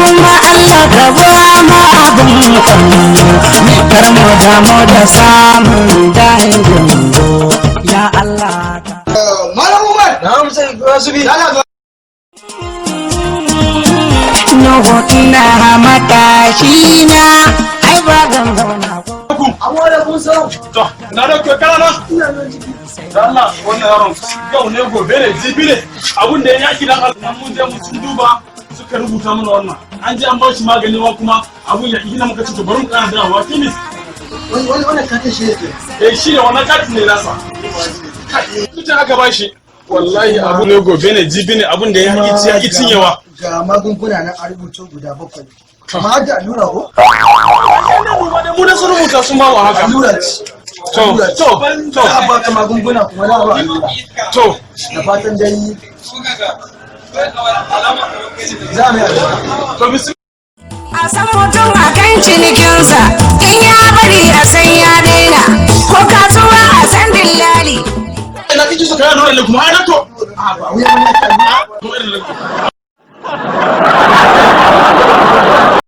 kuma Allah ka ba mu abin kallo kar mu damu da samun dangin ya Allah ka Malam Umar na'am sai Rasubi Nuhu ina matashi na ai ba zan zauna Amore kun so to na da ke kana na Allah wannan yaron yau ne gobe ne jibi ne abun da ya yaki dan Allah mun je mu sun duba suka rubuta mana wannan an je an ba shi magani wa kuma abun ya gina muka ce to bari mu kana dawowa kimis wannan katin shi yake shi ne wannan katin ne nasa kuta aka ba shi wallahi abu ne gobe ne jibi ne abun da ya yaki cinyewa ga magunguna na a rubuce guda 7 kamar da allura ko mu da sun rubuta sun ba wa haka allura ce to a baka magunguna kuma na ba allura to da fatan dai za mu yi to bisu a san mutum a kan cinikinsa in ya bari a san ya daina ko kasuwa a san dillali ina kike so kai nuna ne kuma ai na to ba wuya ne